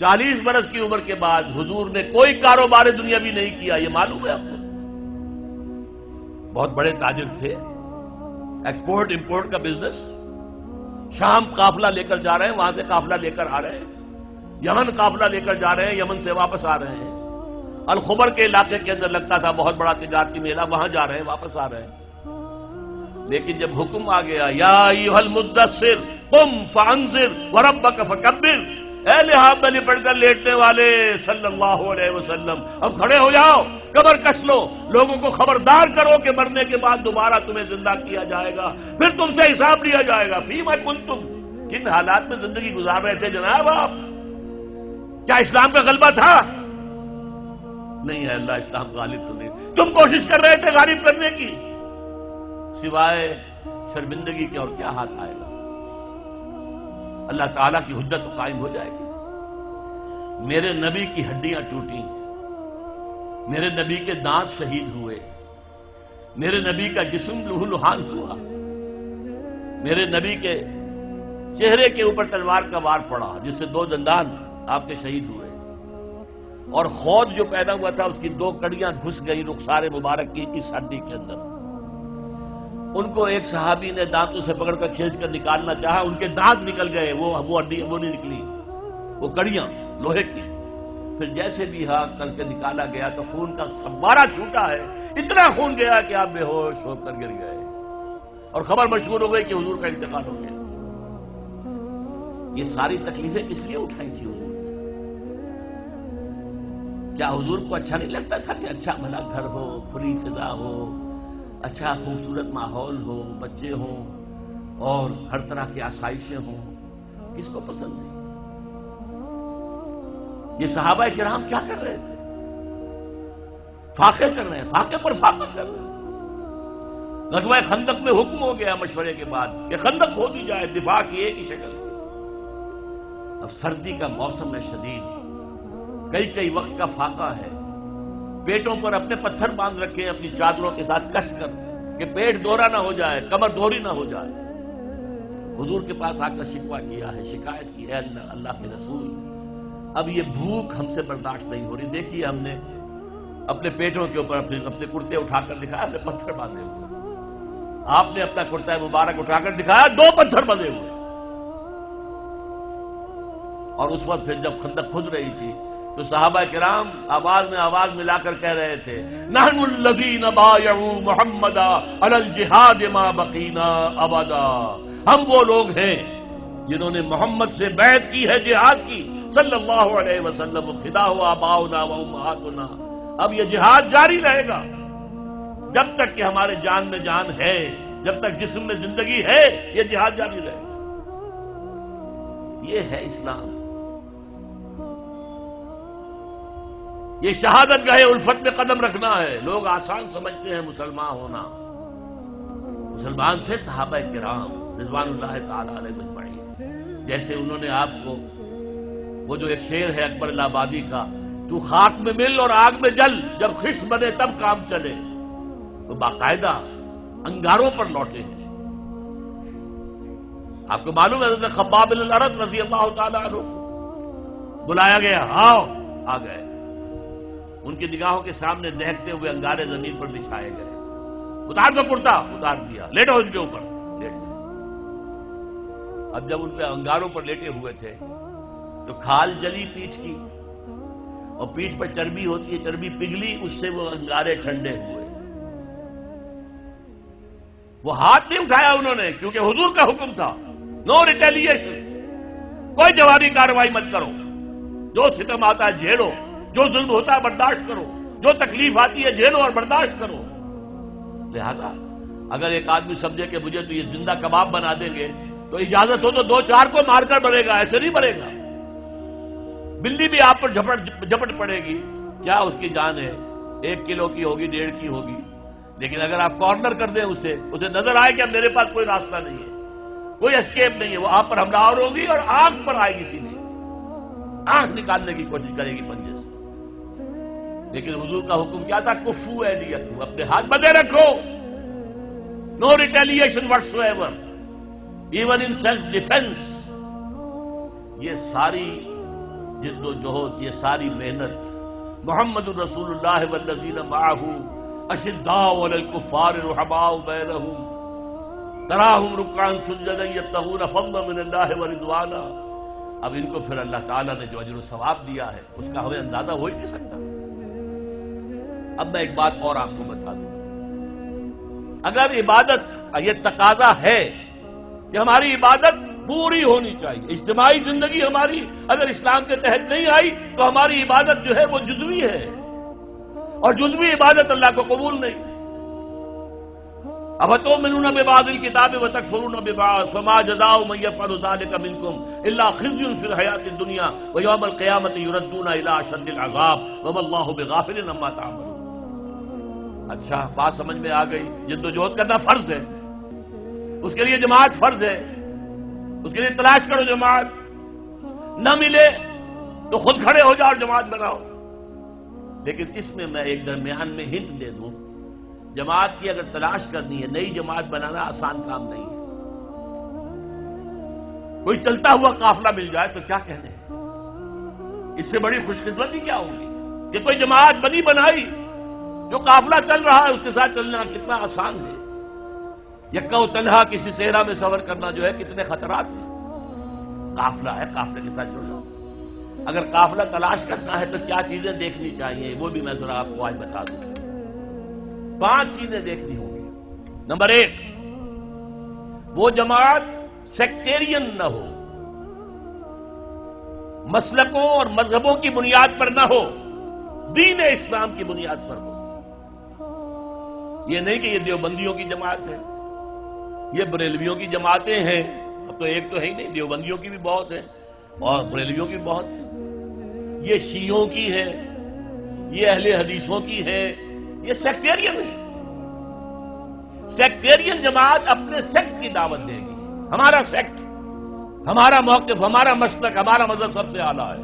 40 برس کی عمر کے بعد حضور نے کوئی کاروبار دنیاوی نہیں کیا، یہ معلوم ہے آپ کو؟ بہت بڑے تاجر تھے، ایکسپورٹ امپورٹ کا بزنس، شام قافلہ لے کر جا رہے ہیں، وہاں سے قافلہ لے کر آ رہے ہیں، یمن قافلہ لے کر جا رہے ہیں، یمن سے واپس آ رہے ہیں، الخبر کے علاقے کے اندر لگتا تھا بہت بڑا تجارتی میلہ، وہاں جا رہے ہیں، واپس آ رہے ہیں۔ لیکن جب حکم آ گیا یا ایھا المدثر قم فانذر وربک فکبر، اے لحاف میں لپٹ کر لیٹنے والے صلی اللہ علیہ وسلم، اب کھڑے ہو جاؤ، کمر کس لو، لوگوں کو خبردار کرو کہ مرنے کے بعد دوبارہ تمہیں زندہ کیا جائے گا، پھر تم سے حساب لیا جائے گا۔ فیما کنتم، کن حالات میں زندگی گزار رہے تھے جناب آپ؟ کیا اسلام کا غلبہ تھا؟ نہیں ہے اللہ، اسلام غالب تو نہیں، تم کوشش کر رہے تھے غالب کرنے کی، سوائے شرمندگی کے اور کیا ہاتھ آئے گا؟ اللہ تعالیٰ کی حجت قائم ہو جائے گی۔ میرے نبی کی ہڈیاں ٹوٹیں، میرے نبی کے دانت شہید ہوئے، میرے نبی کا جسم لہو لہان ہوا، میرے نبی کے چہرے کے اوپر تلوار کا وار پڑا جس سے 2 دندان آپ کے شہید ہوئے، اور خود جو پہنا ہوا تھا اس کی 2 کڑیاں گھس گئی رخسار مبارک کی اس ہڈی کے اندر۔ ان کو ایک صحابی نے دانتوں سے پکڑ کر کھینچ کر نکالنا چاہا، ان کے دانت نکل گئے، وہ ہڈی وہ نہیں نکلی، وہ کڑیاں لوہے کی۔ پھر جیسے بھی کر کے نکالا گیا تو خون کا فوارہ چھوٹا ہے، اتنا خون گیا کہ آپ بے ہوش ہو کر گر گئے، اور خبر مشہور ہو گئی کہ حضور کا انتقال ہو گیا۔ یہ ساری تکلیفیں کس لیے اٹھائی تھی حضور نے؟ کیا حضور کو اچھا نہیں لگتا تھا کہ اچھا بھلا گھر ہو، کھلی فضا ہو، اچھا خوبصورت ماحول ہو، بچے ہوں اور ہر طرح کی آسائشیں ہوں؟ کس کو پسند نہیں؟ یہ صحابہ کرام کیا کر رہے تھے؟ فاقے کر رہے ہیں، فاقے پر فاقہ کر رہے ہیں۔ غزوہ خندق میں حکم ہو گیا مشورے کے بعد کہ خندق کھود دی جائے، دفاع کی ایک ہی شکل۔ اب سردی کا موسم ہے شدید، کئی وقت کا فاقہ ہے، پیٹوں پر اپنے پتھر باندھ رکھے اپنی چادروں کے ساتھ کس کر کہ پیٹ دورا نہ ہو جائے، کمر دوری نہ ہو جائے۔ حضور کے پاس آ کر شکوہ کیا ہے، شکایت کی ہے، اللہ کے رسول اب یہ بھوک ہم سے برداشت نہیں ہو رہی، دیکھیے ہم نے اپنے پیٹوں کے اوپر اپنے کرتے اٹھا کر دکھایا، ہم نے پتھر باندھے ہوئے، آپ نے اپنا کرتا مبارک اٹھا کر دکھایا، 2 پتھر بندھے ہوئے۔ اور اس وقت پھر جب خندق کھد رہی تھی تو صحابہ کرام آواز میں آواز ملا کر کہہ رہے تھے نحن الذین بایعوا محمدا علی الجہاد ما بقینا ابدا، ہم وہ لوگ ہیں جنہوں نے محمد سے بیعت کی ہے جہاد کی صلی اللہ علیہ وسلم، فدا ہو آباؤنا و امہاتنا، اب یہ جہاد جاری رہے گا جب تک کہ ہمارے جان میں جان ہے، جب تک جسم میں زندگی ہے، یہ جہاد جاری رہے گا۔ یہ ہے اسلام، یہ شہادت گاہ الفت میں قدم رکھنا ہے۔ لوگ آسان سمجھتے ہیں مسلمان ہونا، مسلمان تھے صحابہ کرام رضوان اللہ تعالی علیہ مجمعین، جیسے انہوں نے آپ کو وہ جو ایک شعر ہے اکبر الہ آبادی کا، تو خاک میں مل اور آگ میں جل، جب خشت بنے تب کام چلے، تو باقاعدہ انگاروں پر لوٹے ہیں۔ آپ کو معلوم ہے حضرت خباب بن الارت رضی اللہ تعالی عنہ بلایا گیا، آؤ، آ گئے، ان کی نگاہوں کے سامنے دہکتے ہوئے انگارے زمین پر بچھائے گئے، اتار دو کرتا، اتار دیا، لیٹو ان کے اوپر، لیٹ گئے۔ اب جب ان پہ انگاروں پر لیٹے ہوئے تھے تو کھال جلی پیٹھ کی، اور پیٹھ پر چربی ہوتی ہے، چربی پگھلی، اس سے وہ انگارے ٹھنڈے ہوئے۔ وہ ہاتھ نہیں اٹھایا انہوں نے، کیونکہ حضور کا حکم تھا نو ریٹیلیشن، کوئی جوابی کارروائی مت کرو، جو ستم آتا ہے جھیلو، جو ظلم ہوتا ہے برداشت کرو، جو تکلیف آتی ہے جھیلو اور برداشت کرو۔ لہذا اگر ایک آدمی سمجھے کہ مجھے تو یہ زندہ کباب بنا دیں گے تو اجازت ہو تو 2-4 کو مار کر مرے گا، ایسے نہیں مرے گا۔ بلی بھی آپ پر جھپٹ پڑے گی، کیا اس کی جان ہے، 1 کلو کی ہوگی، 1.5 کی ہوگی، لیکن اگر آپ کارنر کر دیں اسے نظر آئے کہ اب میرے پاس کوئی راستہ نہیں ہے، کوئی اسکیپ نہیں ہے، وہ آپ پر حملہ آور ہوگی اور آنکھ پر آئے گی، سیدھی آنکھ نکالنے کی کوشش کرے گی پنجے سے۔ لیکن حضور کا حکم کیا تھا؟ کفو ایدیکم، اپنے ہاتھ بندھے رکھو، no retaliation whatsoever, even in self defence. یہ ساری جد و جہد، یہ ساری محنت محمد الرسول اللہ والذین معہ اشداء علی الکفار رحماء بینہم تراہم رکعا سجدا یبتغون فضلا من اللہ ورضوانا. اب ان کو پھر اللہ تعالیٰ نے جو اجر و ثواب دیا ہے اس کا ہمیں اندازہ ہو ہی نہیں سکتا. اب میں ایک بات اور آپ کو بتا دوں، اگر عبادت، یہ تقاضا ہے کہ ہماری عبادت پوری ہونی چاہیے، اجتماعی زندگی ہماری اگر اسلام کے تحت نہیں آئی تو ہماری عبادت جو ہے وہ جزوی ہے، اور جزوی عبادت اللہ کو قبول نہیں. افتؤمنون ببعض الکتاب وتکفرون ببعض فما جزاء من یفعل ذلک منکم الا خزی فی الحیاۃ الدنیا ویوم القیامۃ یردون الی اشد العذاب وما اللہ بغافل عما تعملون. اچھا بات سمجھ میں آ گئی. جد و جہد کرنا فرض ہے، اس کے لیے جماعت فرض ہے، اس کے لیے تلاش کرو جماعت، نہ ملے تو خود کھڑے ہو جاؤ اور جماعت بناؤ. لیکن اس میں میں ایک درمیان میں ہنٹ دے دوں، جماعت کی اگر تلاش کرنی ہے، نئی جماعت بنانا آسان کام نہیں ہے. کوئی چلتا ہوا قافلہ مل جائے تو کیا کہنے ہیں، اس سے بڑی خوش قسمتی کیا ہوگی کہ کوئی جماعت بنی بنائی، جو قافلہ چل رہا ہے اس کے ساتھ چلنا کتنا آسان ہے. یکا و تنہا کسی صحرا میں سفر کرنا جو ہے کتنے خطرات ہیں. قافلہ ہے، قافلے کے ساتھ جڑ جاؤ. اگر قافلہ تلاش کرنا ہے تو کیا چیزیں دیکھنی چاہیے وہ بھی میں ذرا آپ کو آج بتا دوں. 5 چیزیں دیکھنی ہوں گی. نمبر 1، وہ جماعت سیکٹیرین نہ ہو، مسلکوں اور مذہبوں کی بنیاد پر نہ ہو، دین اسلام کی بنیاد پر ہو. یہ نہیں کہ یہ دیوبندیوں کی جماعت ہے، یہ بریلویوں کی جماعتیں ہیں. اب تو ایک تو ہے ہی نہیں، دیوبندیوں کی بھی بہت ہیں اور بریلویوں کی بھی بہت ہیں. یہ شیعوں کی ہے، یہ اہل حدیثوں کی ہے، یہ سیکٹیرین ہے. سیکٹیرین جماعت اپنے سیکٹ کی دعوت دے گی. ہمارا سیکٹ، ہمارا موقف، ہمارا مسلک، ہمارا مذہب سب سے اعلیٰ ہے.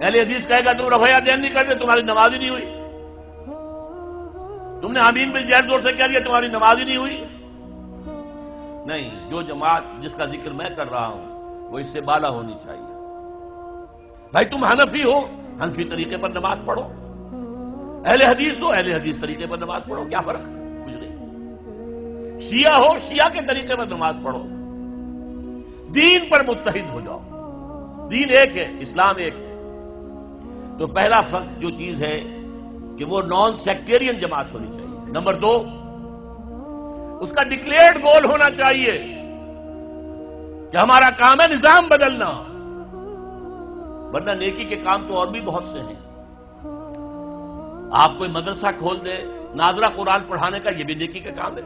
اہل حدیث کہے گا تم رفع دین نہیں کرتے، تمہاری نماز ہی نہیں ہوئی. تم نے آمین بالجہر زور سے کہہ دیا، تمہاری نماز ہی نہیں ہوئی. نہیں، جو جماعت جس کا ذکر میں کر رہا ہوں وہ اس سے بالا ہونی چاہیے. بھائی تم حنفی ہو، حنفی طریقے پر نماز پڑھو. اہل حدیث ہو، اہل حدیث طریقے پر نماز پڑھو. کیا فرق ہے؟ کچھ نہیں. شیعہ ہو، شیعہ کے طریقے پر نماز پڑھو. دین پر متحد ہو جاؤ. دین ایک ہے، اسلام ایک ہے. تو پہلا فرق جو چیز ہے کہ وہ نان سیکٹیرین جماعت ہونی چاہیے. نمبر 2، اس کا ڈکلیئرڈ گول ہونا چاہیے کہ ہمارا کام ہے نظام بدلنا، ورنہ نیکی کے کام تو اور بھی بہت سے ہیں. آپ کوئی مدرسہ کھول دیں، ناظرہ قرآن پڑھانے کا، یہ بھی نیکی کا کام ہے.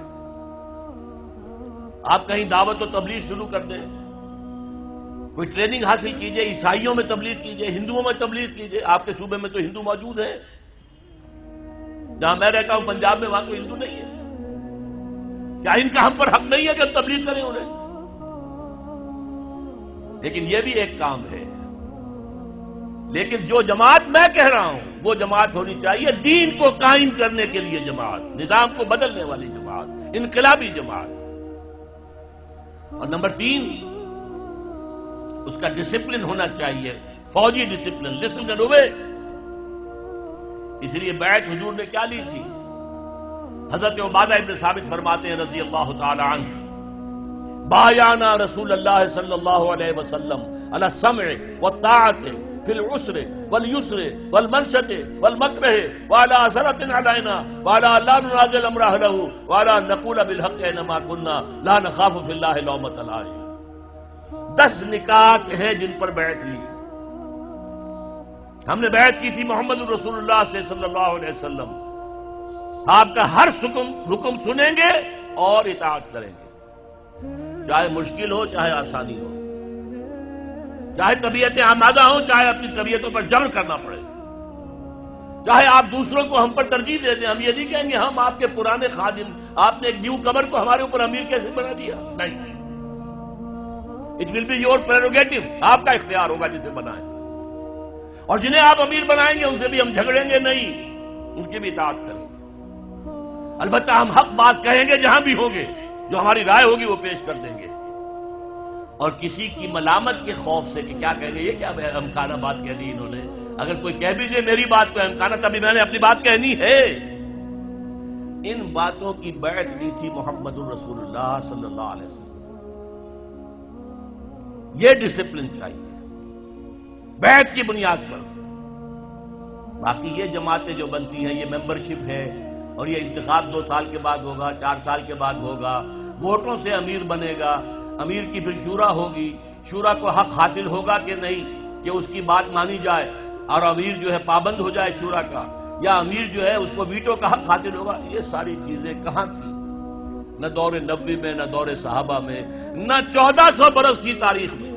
آپ کہیں دعوت و تبلیغ شروع کر دیں، کوئی ٹریننگ حاصل کیجئے، عیسائیوں میں تبلیغ کیجئے، ہندوؤں میں تبلیغ کیجئے. آپ کے صوبے میں تو ہندو موجود ہیں، جہاں میں رہتا ہوں پنجاب میں، وہاں کوئی ہندو نہیں ہے. کیا ان کا ہم پر حق نہیں ہے کہ ہم تبلیغ کریں انہیں؟ لیکن یہ بھی ایک کام ہے. لیکن جو جماعت میں کہہ رہا ہوں وہ جماعت ہونی چاہیے دین کو قائم کرنے کے لیے جماعت، نظام کو بدلنے والی جماعت، انقلابی جماعت. اور نمبر 3، اس کا ڈسپلن ہونا چاہیے، فوجی ڈسپلن، لسن اینڈ اوبے. اس لیے بیعت حضور نے کیا لی تھی؟ حضرت عبادہ ابن ثابت فرماتے ہیں رضی اللہ تعالی عنہ، بایعنا رسول اللہ صلی اللہ علیہ وسلم علی السمع والطاعۃ فی العسر والیسر والمنشط والمکرہ وعلی اثرۃ علینا وعلی لا ننازل امر اہلہ وعلی ان نقول بالحق اینما کنا لا نخاف فی اللہ لومۃ لائم. 10 نکات ہیں جن پر بیعت لی. ہم نے بیعت کی تھی محمد رسول اللہ سے صلی اللہ علیہ وسلم. آپ کا ہر حکم سنیں گے اور اطاعت کریں گے، چاہے مشکل ہو چاہے آسانی ہو، چاہے طبیعتیں آمادہ ہوں چاہے اپنی طبیعتوں پر جبر کرنا پڑے، چاہے آپ دوسروں کو ہم پر ترجیح دے دیں. ہم یہ نہیں کہیں گے ہم آپ کے پرانے خادم، آپ نے ایک نیو کمر کو ہمارے اوپر امیر کیسے بنا دیا. نہیں، it will be your prerogative. آپ کا اختیار ہوگا جسے بنائیں، اور جنہیں آپ امیر بنائیں گے ان سے بھی ہم جھگڑیں گے نہیں، ان کی بھی اطاعت کریں گے. البتہ ہم حق بات کہیں گے جہاں بھی ہوں گے، جو ہماری رائے ہوگی وہ پیش کر دیں گے. اور کسی کی ملامت کے خوف سے کہ کیا کہیں گے، یہ کیا احمقانہ بات کہہ دی انہوں نے، اگر کوئی کہہ بھی دے میری بات کو احمقانہ، تبھی میں نے اپنی بات کہنی ہے. ان باتوں کی بیعت لی تھی محمد الرسول اللہ صلی اللہ علیہ وسلم. یہ ڈسپلن چاہیے بیعت کی بنیاد پر. باقی یہ جماعتیں جو بنتی ہیں، یہ ممبرشپ ہے اور یہ انتخاب 2 سال کے بعد ہوگا، 4 سال کے بعد ہوگا، ووٹوں سے امیر بنے گا، امیر کی پھر شورا ہوگی، شورا کو حق حاصل ہوگا کہ نہیں کہ اس کی بات مانی جائے اور امیر جو ہے پابند ہو جائے شورا کا، یا امیر جو ہے اس کو ویٹو کا حق حاصل ہوگا. یہ ساری چیزیں کہاں تھیں؟ نہ دور نبوی میں، نہ دور صحابہ میں، نہ 1400 برس کی تاریخ میں.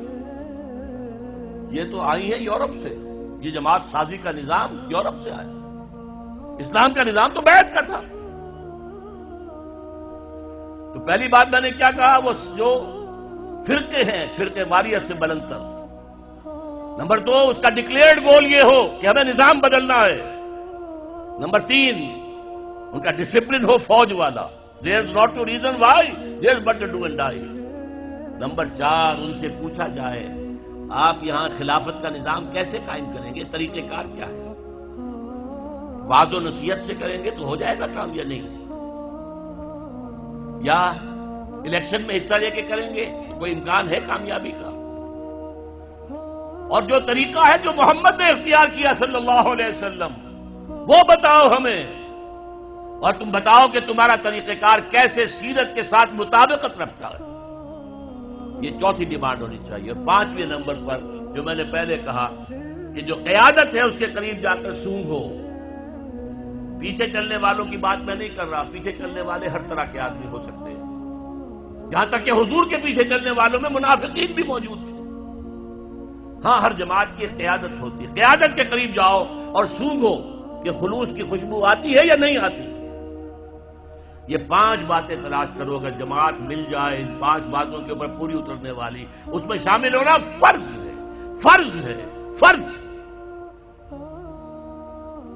یہ تو آئی ہے یورپ سے. یہ جماعت سازی کا نظام یورپ سے آیا. اسلام کا نظام تو بیعت کا تھا. تو پہلی بات میں نے کیا کہا، وہ جو فرقے ہیں، فرقے واریت سے بلند تر. نمبر 2، اس کا ڈکلیئرڈ گول یہ ہو کہ ہمیں نظام بدلنا ہے. نمبر 3، ان کا ڈسپلن ہو فوج والا. there is not to reason why, there is but to do and die. Number 4، ان سے پوچھا جائے آپ یہاں خلافت کا نظام کیسے قائم کریں گے، طریقہ کار کیا ہے؟ وعظ و نصیحت سے کریں گے تو ہو جائے گا کام یا نہیں؟ یا الیکشن میں حصہ لے کے کریں گے تو کوئی امکان ہے کامیابی کا؟ اور جو طریقہ ہے جو محمد نے اختیار کیا صلی اللہ علیہ وسلم، وہ بتاؤ ہمیں، اور تم بتاؤ کہ تمہارا طریقہ کار کیسے سیرت کے ساتھ مطابقت رکھتا ہے. یہ چوتھی ڈیمانڈ ہونی چاہیے. اور 5ویں نمبر پر جو میں نے پہلے کہا کہ جو قیادت ہے اس کے قریب جا کر سونگ ہو. پیچھے چلنے والوں کی بات میں نہیں کر رہا، پیچھے چلنے والے ہر طرح کے آدمی ہو سکتے ہیں، یہاں تک کہ حضور کے پیچھے چلنے والوں میں منافقین بھی موجود تھے. ہاں، ہر جماعت کی قیادت ہوتی ہے. قیادت کے قریب جاؤ اور سونگو کہ خلوص کی خوشبو آتی ہے یا نہیں آتی. یہ 5 باتیں تلاش کرو. اگر جماعت مل جائے ان 5 باتوں کے اوپر پوری اترنے والی، اس میں شامل ہونا فرض ہے، فرض ہے، فرض.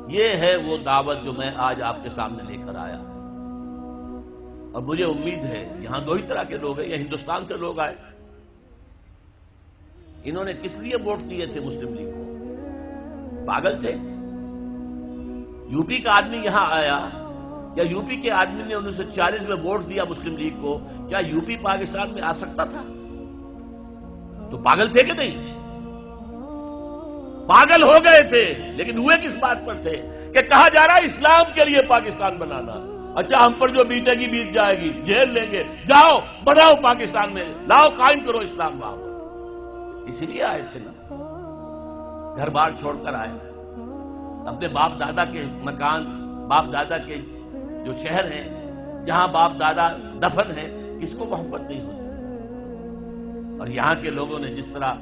یہ ہے وہ دعوت جو میں آج آپ کے سامنے لے کر آیا. اور مجھے امید ہے یہاں 2 ہی طرح کے لوگ ہیں. یہ ہندوستان سے لوگ آئے، انہوں نے کس لیے ووٹ دیے تھے مسلم لیگ کو؟ پاگل تھے؟ یو پی کا آدمی یہاں آیا، کیا یو پی کے آدمی نے 1940 میں ووٹ دیا مسلم لیگ کو، کیا یو پی پاکستان میں آ سکتا تھا؟ تو پاگل تھے کہ نہیں؟ پاگل ہو گئے تھے، لیکن ہوئے کس بات پر تھے کہ کہا جا رہا ہے اسلام کے لیے پاکستان بنانا. اچھا، ہم پر جو بیتے گی بیت جائے گی، جیل لیں گے، جاؤ بناؤ پاکستان میں، لاؤ قائم کرو اسلام وہاں پر. اسی لیے آئے تھے نا، گھر بار چھوڑ کر آئے، اپنے باپ دادا کے مکان، باپ دادا کے جو شہر ہیں جہاں باپ دادا دفن ہیں، کس کو محبت نہیں ہوتی؟ اور یہاں کے لوگوں نے جس طرح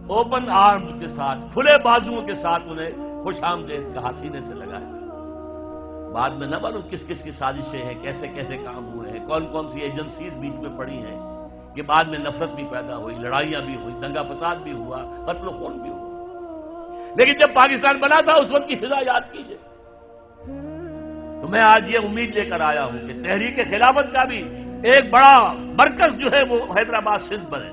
اوپن آرم کے ساتھ، کھلے بازوؤں کے ساتھ انہیں خوش آمدید کہا، سینے سے لگایا. بعد میں نہ معلوم کس کس کی سازشیں ہیں، کیسے کیسے کام ہوئے ہیں، کون کون سی ایجنسیز بیچ میں پڑی ہیں کہ بعد میں نفرت بھی پیدا ہوئی، لڑائیاں بھی ہوئی، دنگا فساد بھی ہوا، قتل و خون بھی ہوا. لیکن جب پاکستان بنا تھا اس وقت کی فضا یاد کیجئے. تو میں آج یہ امید لے کر آیا ہوں کہ تحریک خلافت کا بھی ایک بڑا مرکز جو ہے وہ حیدرآباد سندھ بنے.